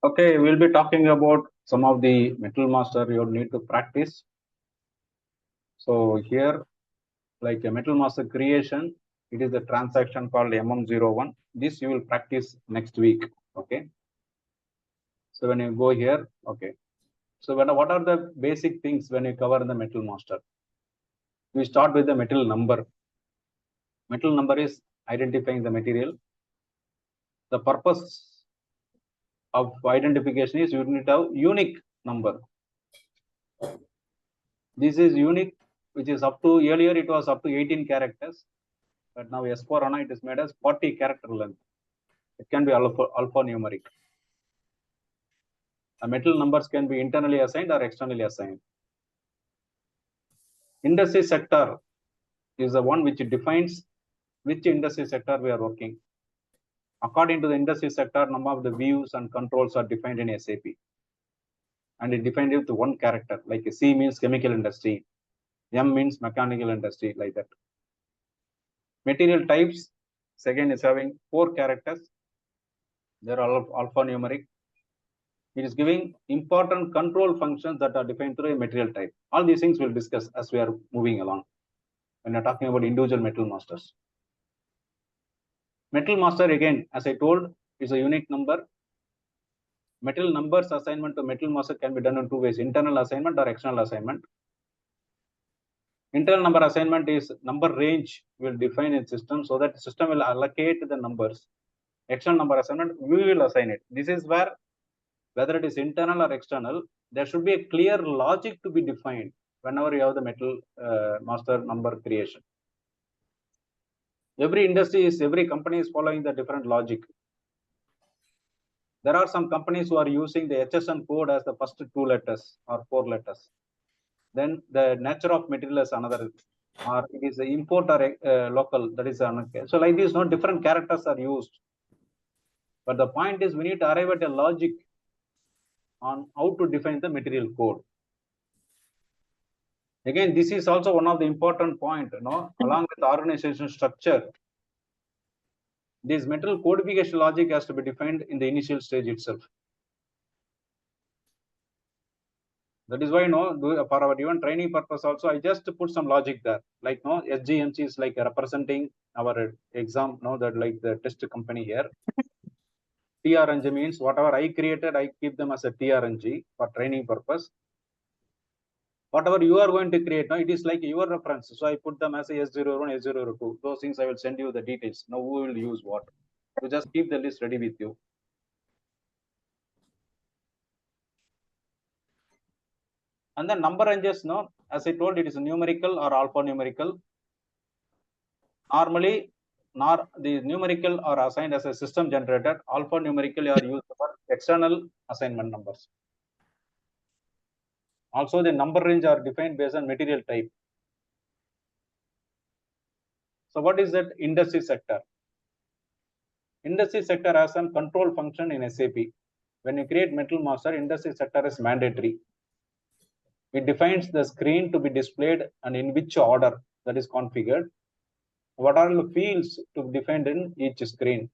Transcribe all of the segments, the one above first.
Okay, we'll be talking about some of the metal master you need to practice. So here, like a metal master creation, it is a transaction called MM01. This you will practice next week. Okay. So when you go here, okay. So what are the basic things when you cover the metal master? We start with the metal number. Metal number is identifying the material. The purpose of identification is you need to have unique number. This is unique, which is up to earlier it was up to 18 characters, but now S4HANA it is made as 40 character length. It can be alphanumeric. The metal numbers can be internally assigned or externally assigned. Industry sector is the one which defines which industry sector we are working. According to the industry sector, number of the views and controls are defined in SAP. And it defined with one character, like C means chemical industry, M means mechanical industry, like that. Material types, second is having 4 characters. They are all alphanumeric. It is giving important control functions that are defined through a material type. All these things we'll discuss as we are moving along when you're talking about individual metal masters. Metal master, again, as I told, is a unique number. Metal numbers assignment to metal master can be done in 2 ways, internal assignment or external assignment. Internal number assignment is number range will define in system so that system will allocate the numbers. External number assignment, we will assign it. This is where, whether it is internal or external, there should be a clear logic to be defined whenever you have the metal master number creation. Every company is following the different logic. There are some companies who are using the HSN code as the first 2 letters or 4 letters. Then the nature of material is another, or it is import or local, that is another. So like this, no different characters are used. But the point is we need to arrive at a logic on how to define the material code. Again, this is also one of the important point, along with the organization structure. This metal codification logic has to be defined in the initial stage itself. That is why, for our even training purpose also, I just put some logic there. Like, SGMC is like representing our exam, that like the test company here. TRNG means whatever I created, I keep them as a TRNG for training purpose. Whatever you are going to create, it is like your reference. So I put them as a S01, S02. Those things I will send you the details. Now who will use what? So just keep the list ready with you. And then number ranges, as I told, it is numerical or alphanumerical. Normally, the numerical are assigned as a system generated. Alphanumerical are used for external assignment numbers. Also, the number range are defined based on material type. So what is that industry sector? Industry sector has some control function in SAP. When you create metal master, industry sector is mandatory. It defines the screen to be displayed and in which order that is configured. What are the fields to be defined in each screen?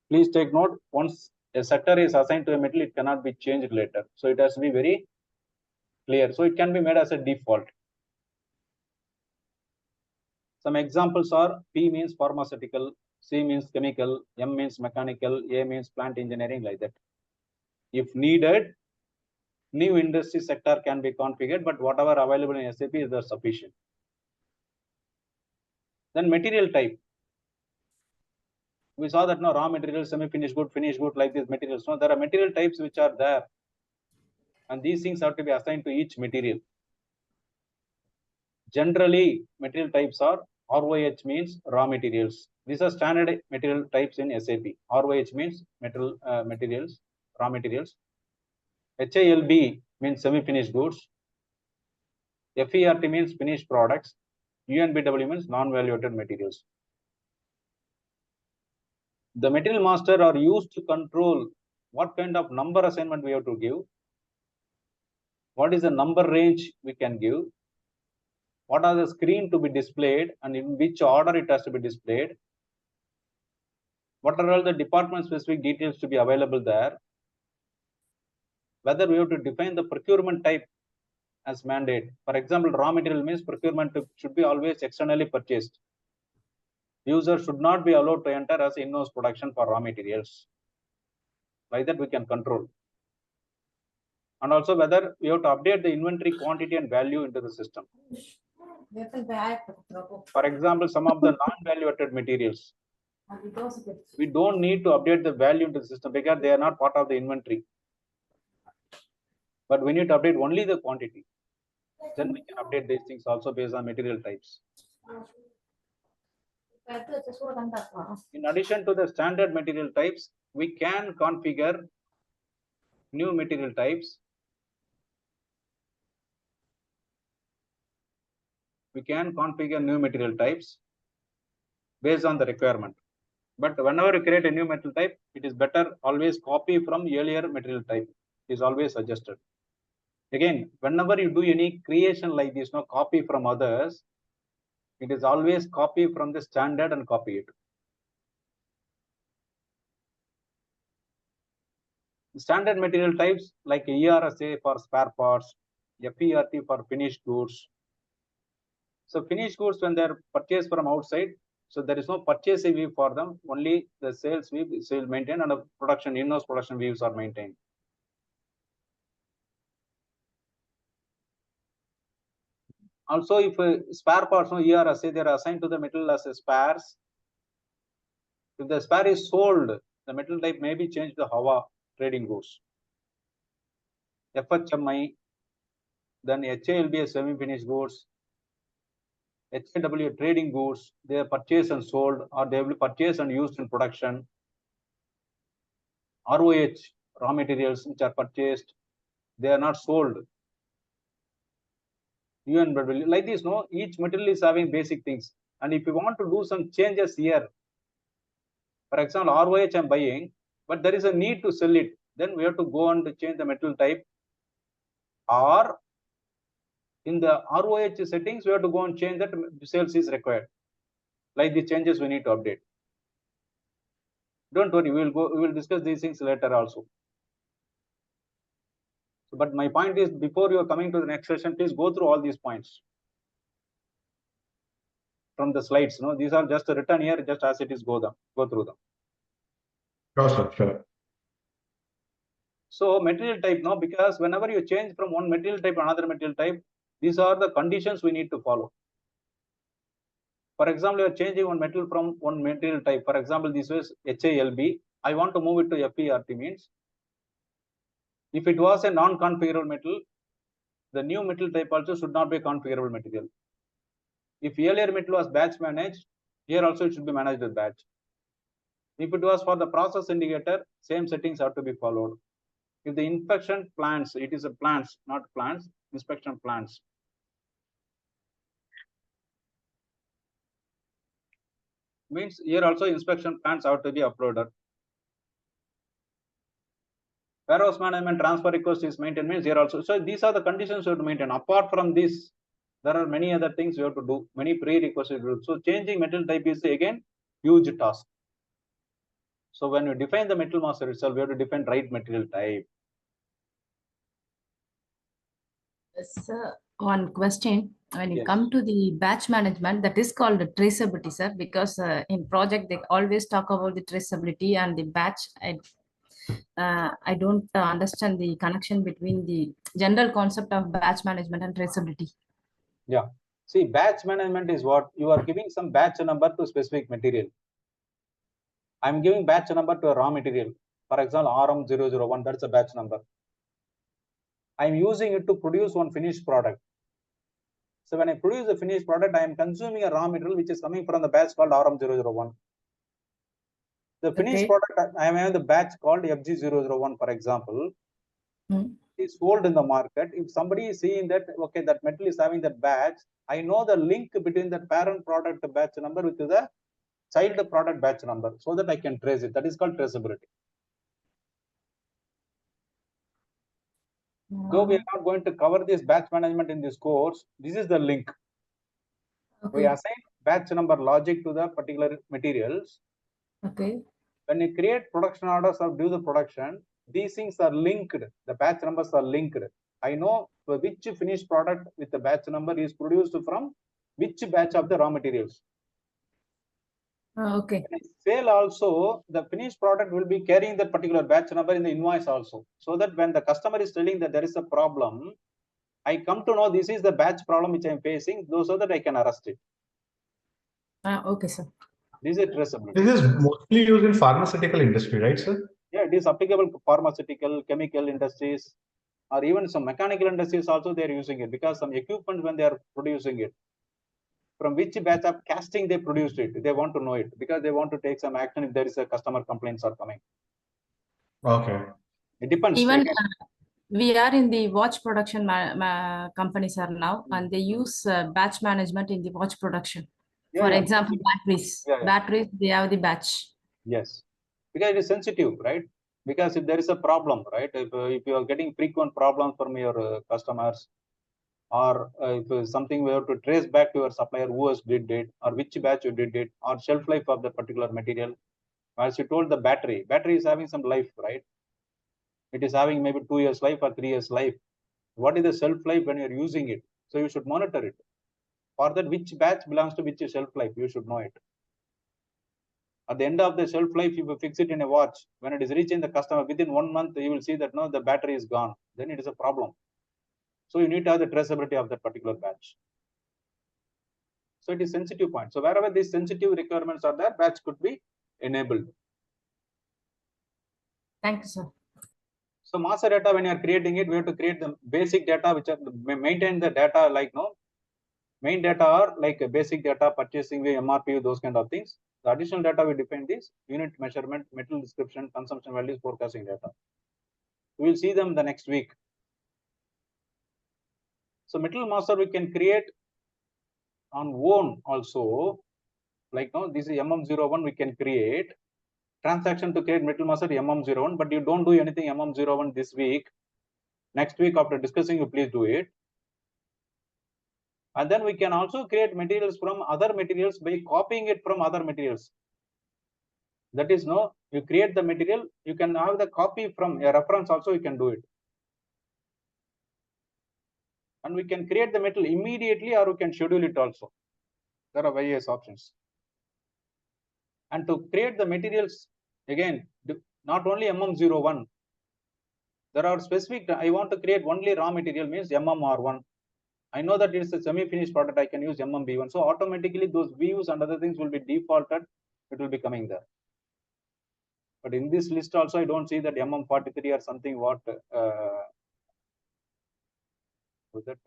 Please take note, once a sector is assigned to a metal, it cannot be changed later. So it has to be very clear. So it can be made as a default. Some examples are P means pharmaceutical, C means chemical, M means mechanical, A means plant engineering, like that. If needed, new industry sector can be configured, but whatever available in SAP is sufficient. Then material type. We saw that raw material, semi-finished good, finished good, like these materials. There are material types which are there. And these things have to be assigned to each material. Generally, material types are ROH means raw materials. These are standard material types in SAP. ROH means materials, raw materials. HALB means semi-finished goods. FERT means finished products. UNBW means non-valuated materials. The material master are used to control what kind of number assignment we have to give. What is the number range we can give? What are the screen to be displayed and in which order it has to be displayed? what are all the department specific details to be available there, whether we have to define the procurement type as mandate. For example, raw material means procurement should be always externally purchased. User should not be allowed to enter as in-house production for raw materials. Like that we can control. And also whether we have to update the inventory quantity and value into the system. For example, some of the non-value-added materials, we don't need to update the value into the system because they are not part of the inventory. But we need to update only the quantity. Then we can update these things also based on material types. In addition to the standard material types, we can configure new material types. We can configure new material types based on the requirement. But whenever you create a new material type, it is better always copy from earlier material type. It is always suggested. Again, whenever you do any creation like this, no copy from others, it is always copy from the standard and copy it. Standard material types like ERSA for spare parts, FERT for finished goods. So finished goods, when they are purchased from outside, so there is no purchase view for them, only the sales view is maintained and the production, in-house production views are maintained. Also, if spare parts, no ERSA, they are assigned to the metal as spares. If the spare is sold, the metal type may be changed to HAWA trading goods. FHMI, then HA will be a semi-finished goods. HAW trading goods, they are purchased and sold, or they will be purchased and used in production. ROH, raw materials which are purchased, they are not sold. UNW, like this, no, each material is having basic things. And if you want to do some changes here, for example, ROH I'm buying, but there is a need to sell it, then we have to go and change the metal type. Or in the ROH settings, we have to go and change that sales is required. Like the changes we need to update. Don't worry, we will discuss these things later also. But my point is, before you are coming to the next session, please go through all these points from the slides. No, these are just written here, just as it is. Go through them. Sure. So material type, no, because whenever you change from one material type to another material type, these are the conditions we need to follow. For example, you are changing one metal from one material type. For example, this was HALB. I want to move it to FERT means. If it was a non-configurable metal, the new metal type also should not be a configurable material. If earlier metal was batch managed, here also it should be managed with batch. If it was for the process indicator, same settings have to be followed. If the inspection plans, it is a plans, not plans, inspection plans. Means here also inspection plans have to be uploaded. Warehouse management transfer request is maintained means here also. So these are the conditions you have to maintain. Apart from this, there are many other things you have to do, many prerequisites to do. So changing metal type is again huge task. So when you define the metal master itself, we have to define right material type. Sir, one question. When you come to the batch management, that is called traceability, sir, because in project they always talk about the traceability and the batch. I don't understand the connection between the general concept of batch management and traceability. Yeah. See, batch management is what you are giving some batch number to specific material. I'm giving batch number to a raw material. For example, RM001, that's a batch number. I'm using it to produce one finished product. So when I produce a finished product, I am consuming a raw material which is coming from the batch called RM001. The finished product, I am having the batch called FG001, for example, is sold in the market. If somebody is seeing that, okay, that metal is having that batch, I know the link between the parent product batch number with the child product batch number, so that I can trace it. That is called traceability. Though we are not going to cover this batch management in this course, this is the link. We assign batch number logic to the particular materials. Okay. when you create production orders or do the production, these things are linked. The batch numbers are linked. I know which finished product with the batch number is produced from which batch of the raw materials. Okay. When I sale also, the finished product will be carrying that particular batch number in the invoice also. So that when the customer is telling that there is a problem, I come to know this is the batch problem which I am facing, so that I can arrest it. Okay, sir. This is traceability. This is mostly used in pharmaceutical industry, right, sir? Yeah, it is applicable to pharmaceutical, chemical industries, or even some mechanical industries also they are using it, because some equipment when they are producing it, from which batch of casting they produced it, they want to know it, because they want to take some action if there is a customer complaints are coming. Okay. It depends. Even we are in the watch production companies are now, and they use batch management in the watch production. Yeah, For yeah. example, batteries. Yeah, yeah. Batteries, they have the batch. Yes, because it is sensitive, right? Because if there is a problem, right? If you are getting frequent problems from your customers, or if something we have to trace back to your supplier who has did it, or which batch you did it, or shelf life of the particular material. As you told, the battery is having some life, right? It is having maybe 2 years life or 3 years life. What is the shelf life when you're using it? So you should monitor it. For that, which batch belongs to which shelf life, you should know it. At the end of the shelf life, if you fix it in a watch, when it is reaching the customer within 1 month, you will see that no, the battery is gone. Then it is a problem. So you need to have the traceability of that particular batch. So it is sensitive point. So wherever these sensitive requirements are there, batch could be enabled. Thank you, sir. So master data, when you are creating it, we have to create the basic data, which are maintain the data like main data are like basic data, purchasing, MRP, those kind of things. The additional data we define this unit measurement, material description, consumption values, forecasting data. We will see them the next week. So material master we can create on own also, like this is MM01 we can create. Transaction to create material master MM01, but you don't do anything MM01 this week. Next week after discussing, you please do it. And then we can also create materials from other materials by copying it from other materials. That is, you create the material, you can have the copy from a reference also, you can do it. And we can create the material immediately, or we can schedule it also. There are various options. And to create the materials, again, not only MM01, there are specific, I want to create only raw material, means MMR1. I know that it's a semi-finished product, I can use MMB1. So automatically those views and other things will be defaulted, it will be coming there. But in this list also, I don't see that MM43 or something what was that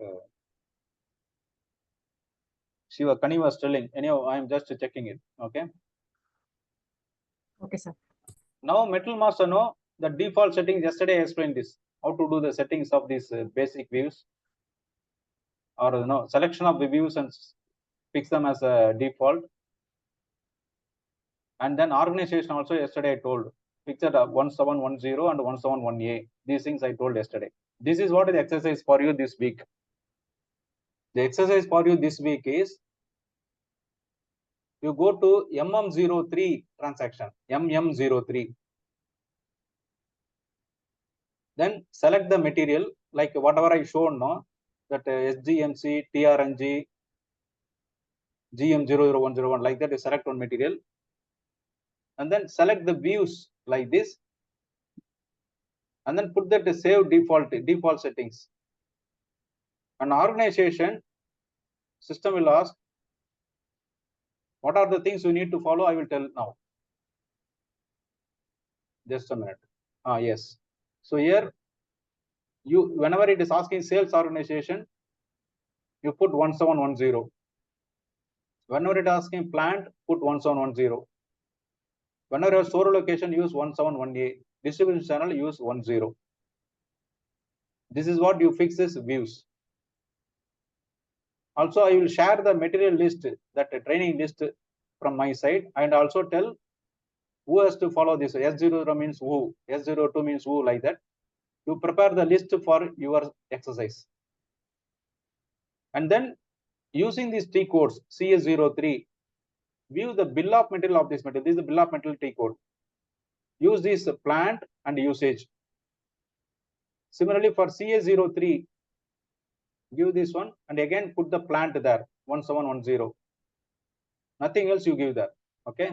Shiva Kani was telling. Anyhow, I am just checking it. Okay. Okay, sir. Now Metal Master, the default settings, yesterday I explained this, how to do the settings of these basic views, or selection of the views and fix them as a default. And then organization also, yesterday I told, fix it 1710 and 171A. These things I told yesterday. This is what is the exercise for you this week. The exercise for you this week is, you go to MM03 transaction, MM03. Then select the material, like whatever I shown, that SGMC, TRNG, GM00101, like that, you select one material. And then select the views like this. And then put that save default settings. An organization system will ask, what are the things you need to follow? I will tell now. Just a minute. Yes. So here, whenever it is asking sales organization, you put 1710. Whenever it is asking plant, put 1710. Whenever your store location, use 171A. Distribution channel, use 10. This is what you fix this views. Also, I will share the material list, that training list from my side, and also tell who has to follow this. S0 means who, S02 means who, like that. You prepare the list for your exercise. And then using these T codes, CS03, view the bill of material of this material. This is the bill of material T code. use this plant and usage. Similarly, for CA03, give this one and again put the plant there, 1710. Nothing else you give there. Okay,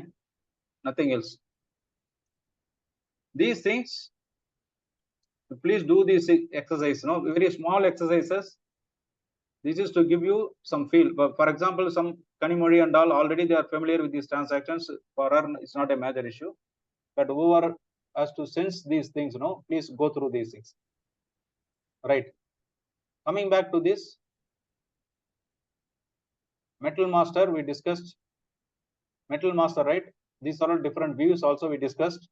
nothing else. These things, please do this exercise. No, very small exercises. This is to give you some feel. But for example, some Kanimori and all already they are familiar with these transactions. For her, it's not a major issue. But whoever has to sense these things, please go through these things. Right. Coming back to this, Metal Master, we discussed. Metal Master, right? These are all different views also we discussed.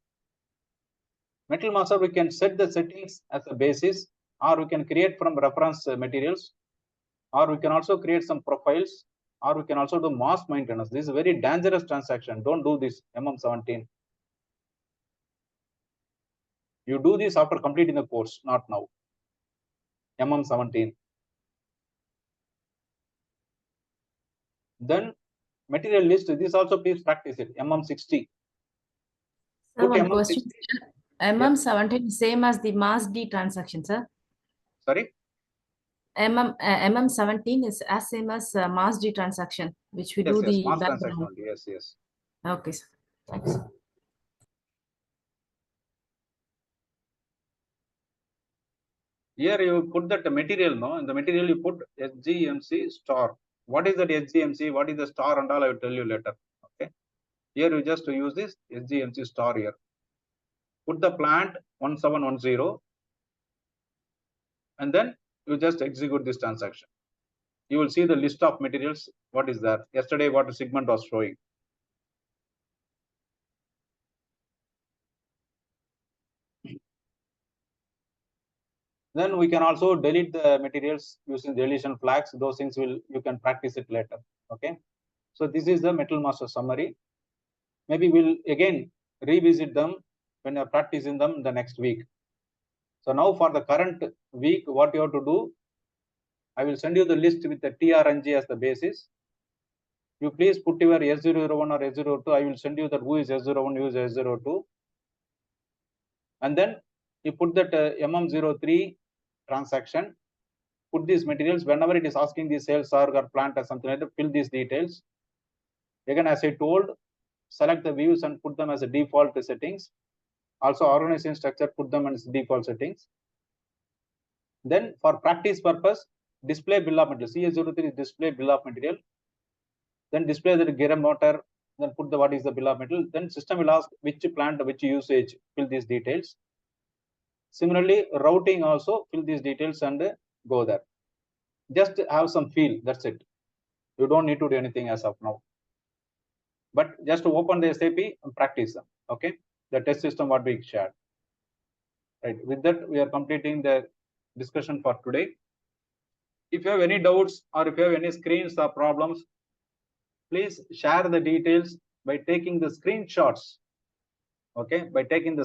Metal Master, we can set the settings as a basis, or we can create from reference materials, or we can also create some profiles, or we can also do mass maintenance. This is a very dangerous transaction. Don't do this, MM17. You do this after completing the course, not now. MM17. Then material list, this also please practice it, MM60. Sir, one MM60. question. MM17 same as the mass D transaction, sir? Sorry? MM17 is as same as mass D transaction, which we do the mass background. transaction only. Yes. Okay, sir. Thanks. Here you put that material, in the material you put SGMC star. What is that SGMC? What is the star and all? I will tell you later. Okay. Here you just use this SGMC star here. Put the plant 1710 and then you just execute this transaction. You will see the list of materials. What is that? Yesterday, what the segment was showing. Then we can also delete the materials using deletion flags. Those things you can practice it later. Okay. So this is the Metal Master summary. Maybe we'll again revisit them when you're practicing them the next week. So now for the current week, what you have to do, I will send you the list with the TRNG as the basis. You please put your S001 or S02. I will send you that who is S01, who is S02. And then you put that MM03 transaction, put these materials. Whenever it is asking the sales org or plant or something like that, fill these details. Again, as I told, select the views and put them as a default settings. Also, organization structure, put them as default settings. Then for practice purpose, display bill of material. CA03 is display bill of material. Then display the gear motor. Then put the what is the bill of material. Then system will ask which plant, which usage, fill these details. Similarly, routing also, fill these details and go there. Just have some feel, that's it. You don't need to do anything as of now. But just to open the SAP and practice them, okay? The test system what we shared. Right, with that, we are completing the discussion for today. If you have any doubts or if you have any screens or problems, please share the details by taking the screenshots, okay? By taking the